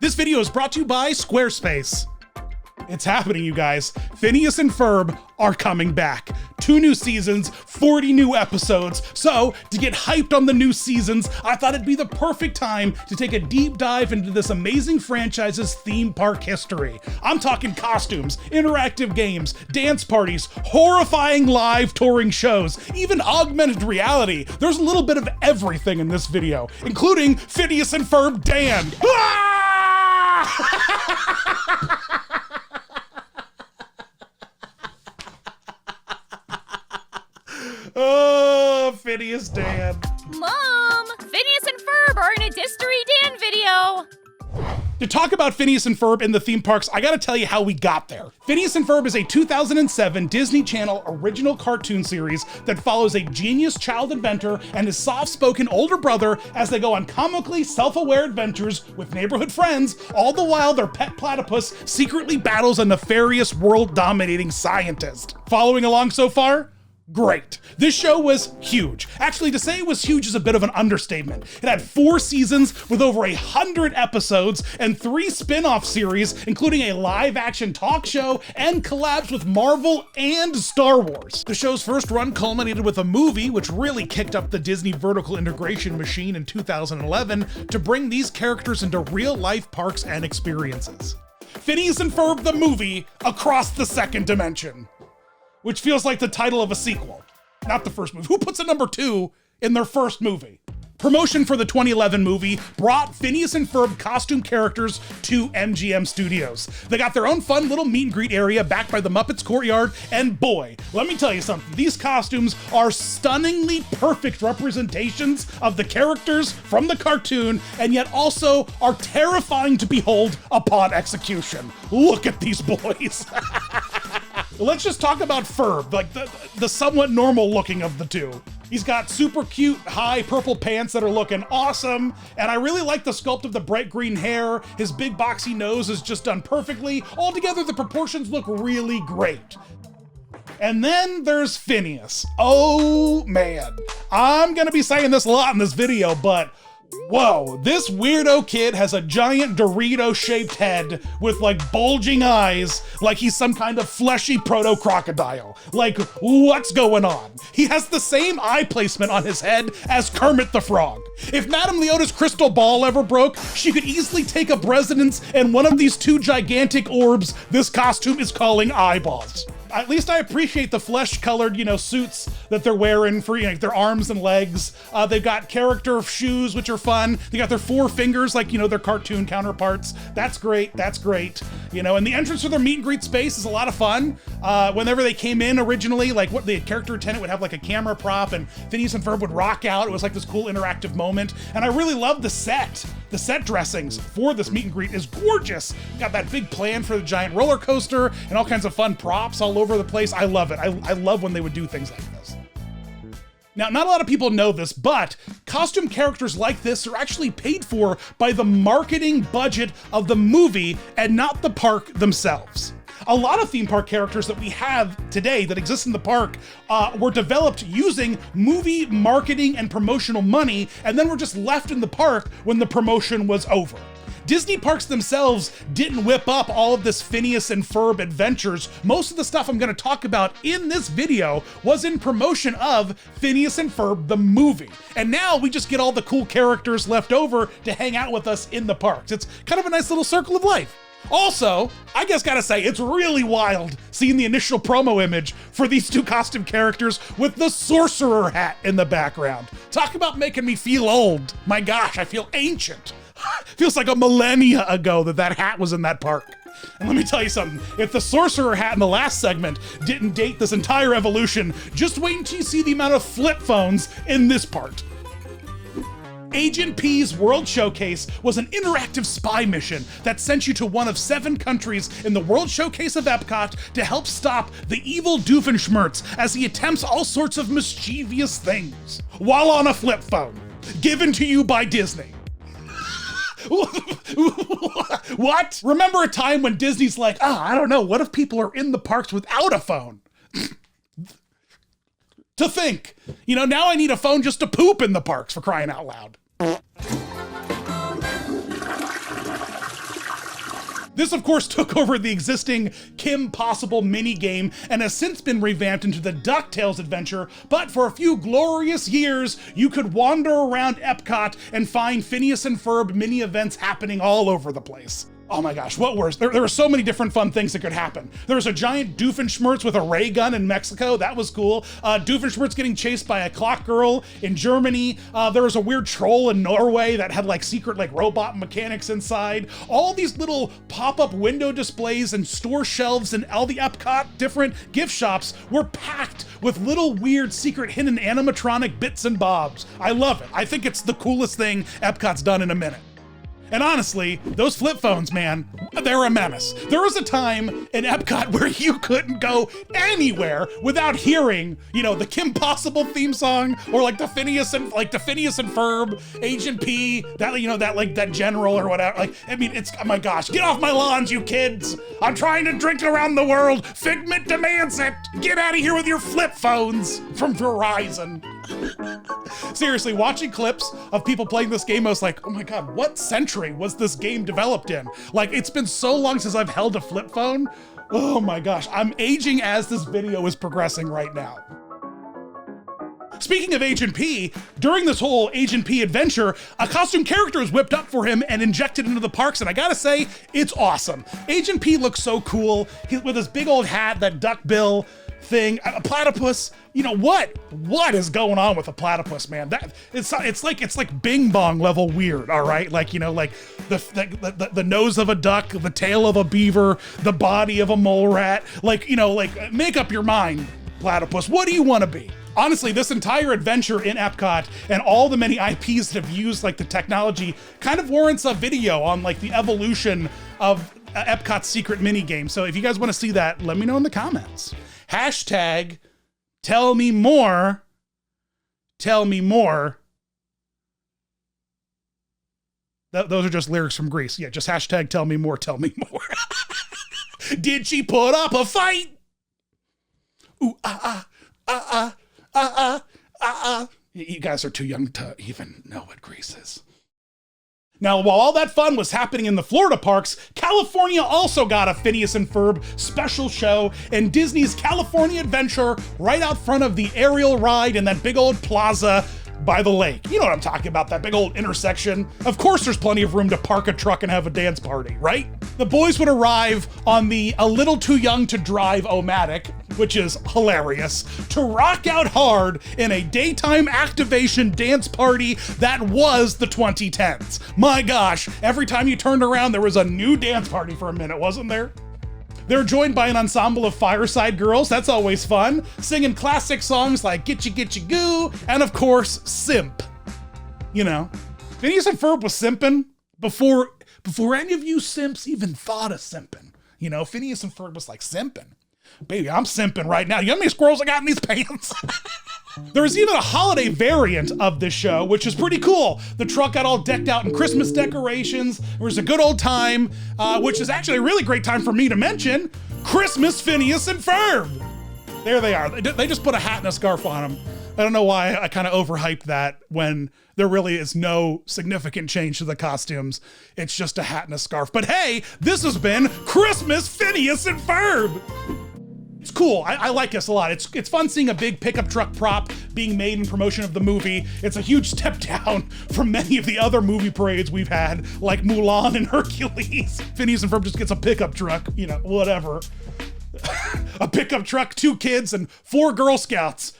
This video is brought to you by Squarespace. It's happening, you guys. Phineas and Ferb are coming back. 2 new seasons, 40 new episodes. So, to get hyped on the new seasons, I thought it'd be the perfect time to take a deep dive into this amazing franchise's theme park history. I'm talking costumes, interactive games, dance parties, horrifying live touring shows, even augmented reality. There's a little bit of everything in this video, including Phineas and Ferb Dan. Oh, Phineas Dan. Mom! Phineas and Ferb are in a DIStory Dan video! To talk about Phineas and Ferb in the theme parks, I gotta tell you how we got there. Phineas and Ferb is a 2007 Disney Channel original cartoon series that follows a genius child inventor and his soft-spoken older brother as they go on comically self-aware adventures with neighborhood friends, all the while their pet platypus secretly battles a nefarious world-dominating scientist. Following along so far? Great. This show was huge. Actually, to say it was huge is a bit of an understatement. It had 4 seasons with over 100 episodes and 3 spin-off series, including a live-action talk show and collabs with Marvel and Star Wars. The show's first run culminated with a movie, which really kicked up the Disney vertical integration machine in 2011 to bring these characters into real-life parks and experiences. Phineas and Ferb the movie, Across the Second Dimension. Which feels like the title of a sequel, not the first movie. Who puts a number 2 in their first movie? Promotion for the 2011 movie brought Phineas and Ferb costume characters to MGM Studios. They got their own fun little meet and greet area back by the Muppets Courtyard, and boy, let me tell you something, these costumes are stunningly perfect representations of the characters from the cartoon, and yet also are terrifying to behold upon execution. Look at these boys. Let's just talk about Ferb, like the somewhat normal looking of the two. He's got super cute high purple pants that are looking awesome, and I really like the sculpt of the bright green hair. His big boxy nose is just done perfectly. Altogether, the proportions look really great. And then there's Phineas. Oh man, I'm gonna be saying this a lot in this video, but whoa, this weirdo kid has a giant Dorito-shaped head with like bulging eyes, like he's some kind of fleshy proto-crocodile. Like, what's going on? He has the same eye placement on his head as Kermit the Frog. If Madame Leota's crystal ball ever broke, she could easily take up residence in one of these 2 gigantic orbs this costume is calling eyeballs. At least I appreciate the flesh-colored, suits that they're wearing for, their arms and legs. They've got character shoes, which are fun. They got their 4 fingers, like, their cartoon counterparts. That's great, that's great. And the entrance to their meet and greet space is a lot of fun. Whenever they came in originally, like, what the character attendant would have like a camera prop and Phineas and Ferb would rock out. It was like this cool interactive moment. And I really love the set. The set dressings for this meet and greet is gorgeous. Got that big plan for the giant roller coaster and all kinds of fun props all over the place. I love it. I love when they would do things like this. Now, not a lot of people know this, but costume characters like this are actually paid for by the marketing budget of the movie and not the park themselves. A lot of theme park characters that we have today that exist in the park were developed using movie marketing and promotional money, and then were just left in the park when the promotion was over. Disney parks themselves didn't whip up all of this Phineas and Ferb adventures. Most of the stuff I'm gonna talk about in this video was in promotion of Phineas and Ferb the movie. And now we just get all the cool characters left over to hang out with us in the parks. It's kind of a nice little circle of life. Also, I just gotta say, it's really wild seeing the initial promo image for these 2 costume characters with the sorcerer hat in the background. Talk about making me feel old. My gosh, I feel ancient. Feels like a millennia ago that hat was in that park. And let me tell you something, if the sorcerer hat in the last segment didn't date this entire evolution, just wait until you see the amount of flip phones in this part. Agent P's World Showcase was an interactive spy mission that sent you to one of 7 countries in the World Showcase of Epcot to help stop the evil Doofenshmirtz as he attempts all sorts of mischievous things while on a flip phone, given to you by Disney. What? Remember a time when Disney's like, I don't know, what if people are in the parks without a phone? To think, now I need a phone just to poop in the parks, for crying out loud. This, of course, took over the existing Kim Possible minigame and has since been revamped into the DuckTales adventure, but for a few glorious years, you could wander around Epcot and find Phineas and Ferb mini events happening all over the place. Oh my gosh, what worse? There were so many different fun things that could happen. There was a giant Doofenshmirtz with a ray gun in Mexico. That was cool. Doofenshmirtz getting chased by a clock girl in Germany. There was a weird troll in Norway that had like secret like robot mechanics inside. All these little pop-up window displays and store shelves and all the Epcot different gift shops were packed with little weird secret hidden animatronic bits and bobs. I love it. I think it's the coolest thing Epcot's done in a minute. And honestly, those flip phones, man, they're a menace. There was a time in Epcot where you couldn't go anywhere without hearing, you know, the Kim Possible theme song or like the Phineas and Ferb, Agent P, that, you know, that general or whatever. Like, I mean, it's, oh my gosh, get off my lawns, you kids. I'm trying to drink around the world. Figment demands it. Get out of here with your flip phones from Verizon. Seriously, watching clips of people playing this game, I was like, oh my God, what century was this game developed in? Like, it's been so long since I've held a flip phone. Oh my gosh, I'm aging as this video is progressing right now. Speaking of Agent P, during this whole Agent P adventure, a costume character was whipped up for him and injected into the parks, and I gotta say, it's awesome. Agent P looks so cool with his big old hat, that duck bill thing, a platypus. You know what is going on with a platypus, man? That it's like Bing Bong level weird, all right? Like, you know, like the nose of a duck, the tail of a beaver, the body of a mole rat. Like, you know, like, make up your mind, platypus. What do you want to be? Honestly, this entire adventure in Epcot and all the many IPs that have used like the technology kind of warrants a video on like the evolution of Epcot's secret mini game. So if you guys want to see that, let me know in the comments. Hashtag tell me more. Tell me more. Those are just lyrics from Grease. Yeah, just hashtag tell me more, tell me more. Did she put up a fight? Ooh, You guys are too young to even know what Grease is. Now, while all that fun was happening in the Florida parks, California also got a Phineas and Ferb special show in Disney's California Adventure right out front of the aerial ride in that big old plaza by the lake. You know what I'm talking about, that big old intersection. Of course there's plenty of room to park a truck and have a dance party, right? The boys would arrive on the A Little Too Young to Drive O-Matic, which is hilarious, to rock out hard in a daytime activation dance party that was the 2010s. My gosh, every time you turned around, there was a new dance party for a minute, wasn't there? They're joined by an ensemble of Fireside Girls, that's always fun, singing classic songs like Get You Goo, and of course, Simp. You know, Phineas and Ferb was simping before any of you simps even thought of simping. You know, Phineas and Ferb was like, simping? Baby, I'm simping right now. You know how many squirrels I got in these pants? There was even a holiday variant of this show, which is pretty cool. The truck got all decked out in Christmas decorations. It was a good old time, which is actually a really great time for me to mention Christmas Phineas and Ferb. There they are. They just put a hat and a scarf on them. I don't know why I kind of overhyped that when there really is no significant change to the costumes. It's just a hat and a scarf. But hey, this has been Christmas Phineas and Ferb. It's cool. I like this a lot. It's fun seeing a big pickup truck prop being made in promotion of the movie. It's a huge step down from many of the other movie parades we've had, like Mulan and Hercules. Phineas and Ferb just gets a pickup truck, you know, whatever. A pickup truck, 2 kids, and 4 Girl Scouts.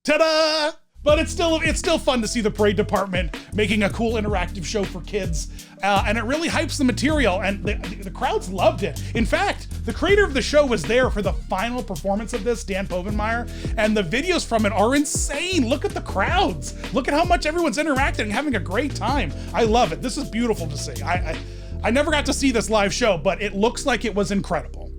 Ta-da! But it's still fun to see the parade department making a cool interactive show for kids. And it really hypes the material, and the crowds loved it. In fact, the creator of the show was there for the final performance of this, Dan Povenmire, and the videos from it are insane. Look at the crowds. Look at how much everyone's interacting and having a great time. I love it. This is beautiful to see. I never got to see this live show, but it looks like it was incredible.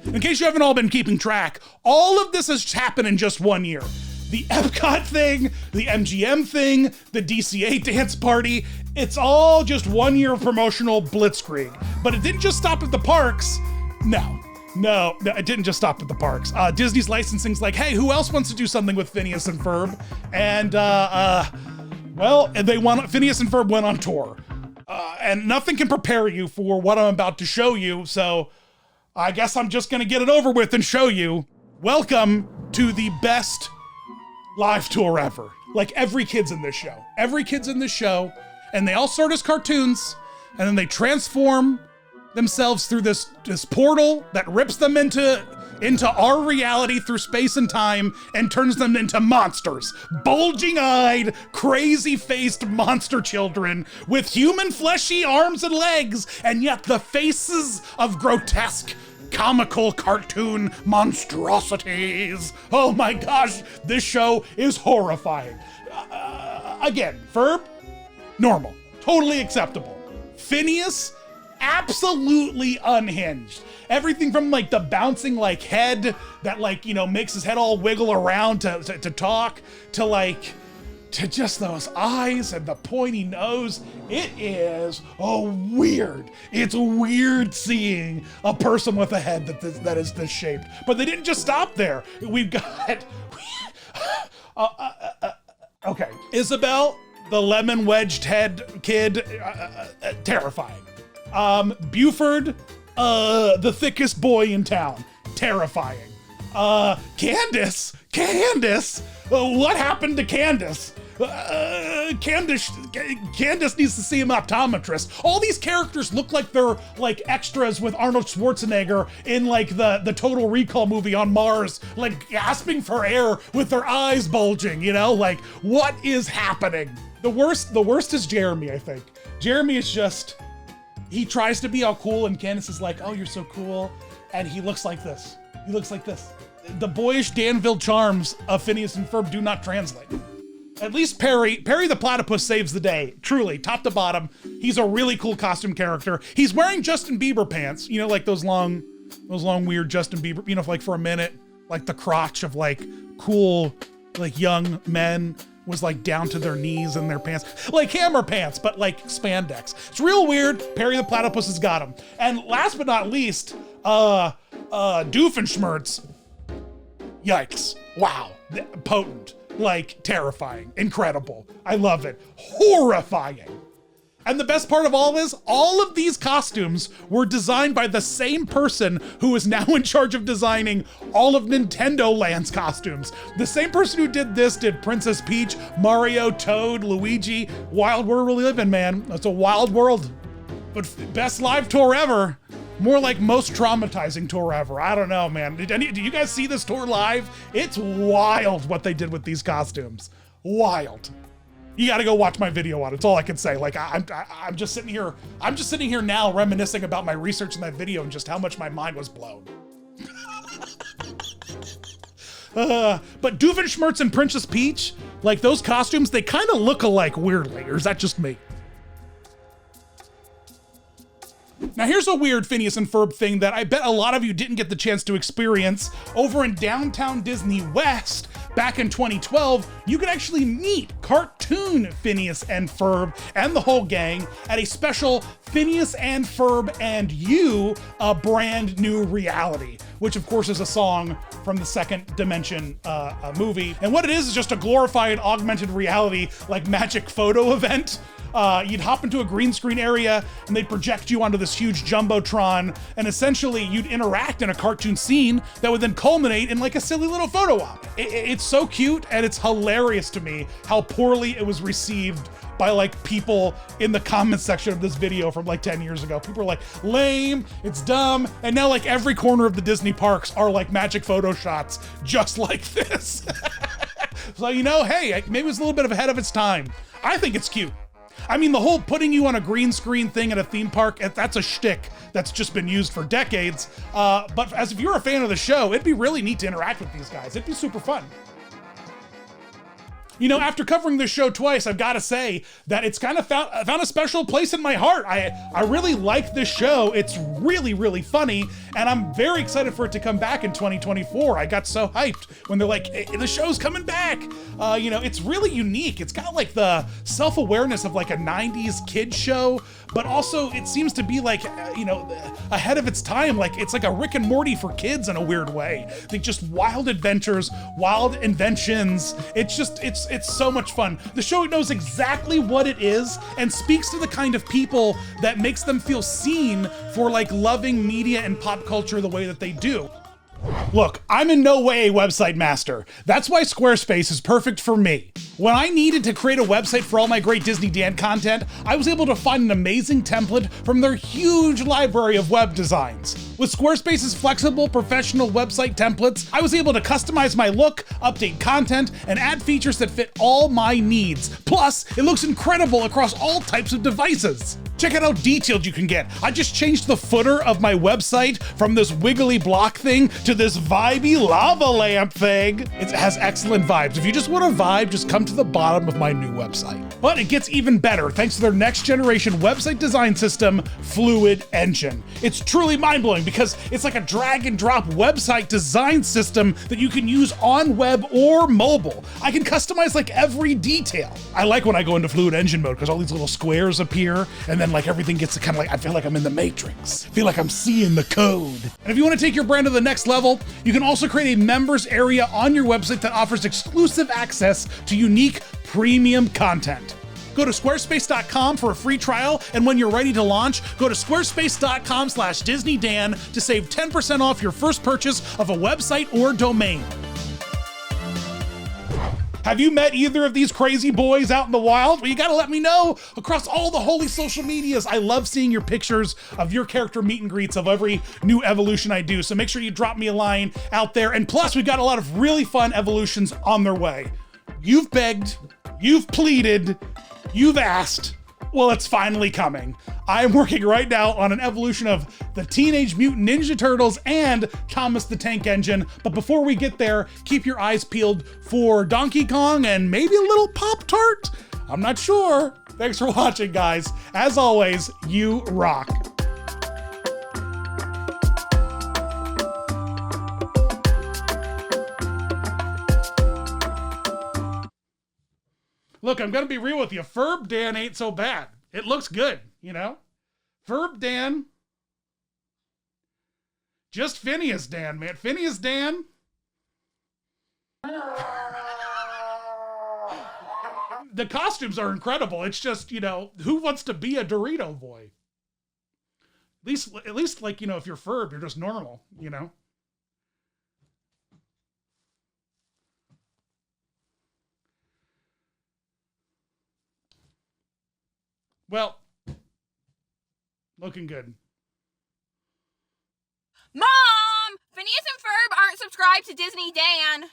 In case you haven't all been keeping track, all of this has happened in just 1 year. The Epcot thing, the MGM thing, the DCA dance party, it's all just 1 year of promotional blitzkrieg. But it didn't just stop at the parks. No, it didn't just stop at the parks. Disney's licensing's like, hey, who else wants to do something with Phineas and Ferb? And, well, Phineas and Ferb went on tour. And nothing can prepare you for what I'm about to show you, so I guess I'm just gonna get it over with and show you. Welcome to the best live tour ever. Like, every kid's in this show. Every kid's in this show, and they all start as cartoons, and then they transform themselves through this portal that rips them into our reality through space and time and turns them into monsters. Bulging-eyed, crazy-faced monster children with human fleshy arms and legs, and yet the faces of grotesque, comical cartoon monstrosities. Oh my gosh, this show is horrifying. Again, Ferb, normal, totally acceptable. Phineas, absolutely unhinged. Everything from like the bouncing like head that like, you know, makes his head all wiggle around to talk, to just those eyes and the pointy nose. It is weird. It's weird seeing a person with a head that is this shaped. But they didn't just stop there. We've got, okay, Isabel, the lemon wedged head kid, terrifying. Buford, the thickest boy in town, terrifying. Candace, what happened to Candace? Candace needs to see an optometrist. All these characters look like they're like extras with Arnold Schwarzenegger in like the Total Recall movie on Mars, like gasping for air with their eyes bulging, you know? Like, what is happening? The worst is Jeremy, I think. Jeremy is just, he tries to be all cool and Candace is like, oh, you're so cool. And he looks like this. He looks like this. The boyish Danville charms of Phineas and Ferb do not translate. At least Perry the platypus saves the day. Truly, top to bottom, he's a really cool costume character. He's wearing Justin Bieber pants, you know, like those long weird Justin Bieber, you know, like for a minute, like the crotch of like cool, like young men was like down to their knees in their pants, like Hammer pants, but like spandex. It's real weird. Perry the platypus has got him. And last but not least, Doofenshmirtz. Yikes. Wow. Potent. Like, terrifying, incredible. I love it. Horrifying. And the best part of all is, all of these costumes were designed by the same person who is now in charge of designing all of Nintendo Land's costumes. The same person who did this did Princess Peach, Mario, Toad, Luigi. Wild world we live in, man. That's a wild world. But best live tour ever. More like most traumatizing tour ever. I don't know, man. Did you guys see this tour live? It's wild what they did with these costumes. Wild. You got to go watch my video on it. That's all I can say. Like, I'm just sitting here. I'm just sitting here now reminiscing about my research in that video and just how much my mind was blown. But Doofenshmirtz and Princess Peach, like those costumes, they kind of look alike weirdly. Or is that just me? Now here's a weird Phineas and Ferb thing that I bet a lot of you didn't get the chance to experience. Over in downtown Disney West, back in 2012, you could actually meet cartoon Phineas and Ferb and the whole gang at a special Phineas and Ferb and You, a Brand New Reality, which of course is a song from the Second Dimension movie. And what it is just a glorified augmented reality, like magic photo event. You'd hop into a green screen area and they'd project you onto this huge jumbotron, and essentially you'd interact in a cartoon scene that would then culminate in like a silly little photo op. It's so cute, and it's hilarious to me how poorly it was received by like people in the comments section of this video from like 10 years ago. People are like, lame, it's dumb, and now like every corner of the Disney parks are like magic photo shots just like this. So, you know, hey, maybe it's a little bit ahead of its time. I think it's cute. I mean, the whole putting you on a green screen thing at a theme park, that's a shtick that's just been used for decades. But as if you're a fan of the show, it'd be really neat to interact with these guys. It'd be super fun. You know, after covering this show twice, I've got to say that it's kind of found a special place in my heart. I really like this show. It's really, really funny, and I'm very excited for it to come back in 2024. I got so hyped when they're like, hey, the show's coming back. You know, it's really unique. It's got like the self-awareness of like a 90s kid show, but also it seems to be like, you know, ahead of its time. Like, it's like a Rick and Morty for kids in a weird way. Like, just wild adventures, wild inventions. It's It's so much fun. The show knows exactly what it is and speaks to the kind of people that makes them feel seen for like loving media and pop culture the way that they do. Look, I'm in no way a website master. That's why Squarespace is perfect for me. When I needed to create a website for all my great Disney Dan content, I was able to find an amazing template from their huge library of web designs. With Squarespace's flexible professional website templates, I was able to customize my look, update content, and add features that fit all my needs. Plus, it looks incredible across all types of devices. Check out how detailed you can get. I just changed the footer of my website from this wiggly block thing to this vibey lava lamp thing. It has excellent vibes. If you just want a vibe, just come to the bottom of my new website. But it gets even better thanks to their next generation website design system, Fluid Engine. It's truly mind-blowing because it's like a drag and drop website design system that you can use on web or mobile. I can customize like every detail. I like when I go into Fluid Engine mode because all these little squares appear and then like everything gets kind of like, I feel like I'm in the Matrix. I feel like I'm seeing the code. And if you want to take your brand to the next level, you can also create a members area on your website that offers exclusive access to unique premium content. Go to squarespace.com for a free trial, and when you're ready to launch, go to squarespace.com/DisneyDan to save 10% off your first purchase of a website or domain. Have you met either of these crazy boys out in the wild? Well, you gotta let me know across all the holy social medias. I love seeing your pictures of your character meet and greets of every new evolution I do. So make sure you drop me a line out there. And plus, we've got a lot of really fun evolutions on their way. You've begged, you've pleaded, you've asked. Well, it's finally coming. I'm working right now on an evolution of the Teenage Mutant Ninja Turtles and Thomas the Tank Engine. But before we get there, keep your eyes peeled for Donkey Kong and maybe a little Pop-Tart. I'm not sure. Thanks for watching, guys. As always, you rock. Look, I'm gonna be real with you. Ferb Dan ain't so bad. It looks good, you know? Ferb Dan. Just Phineas Dan, man. Phineas Dan. The costumes are incredible. It's just, you know, who wants to be a Dorito boy? At least like, you know, if you're Ferb, you're just normal, you know? Well, looking good. Mom! Phineas and Ferb aren't subscribed to Disney Dan.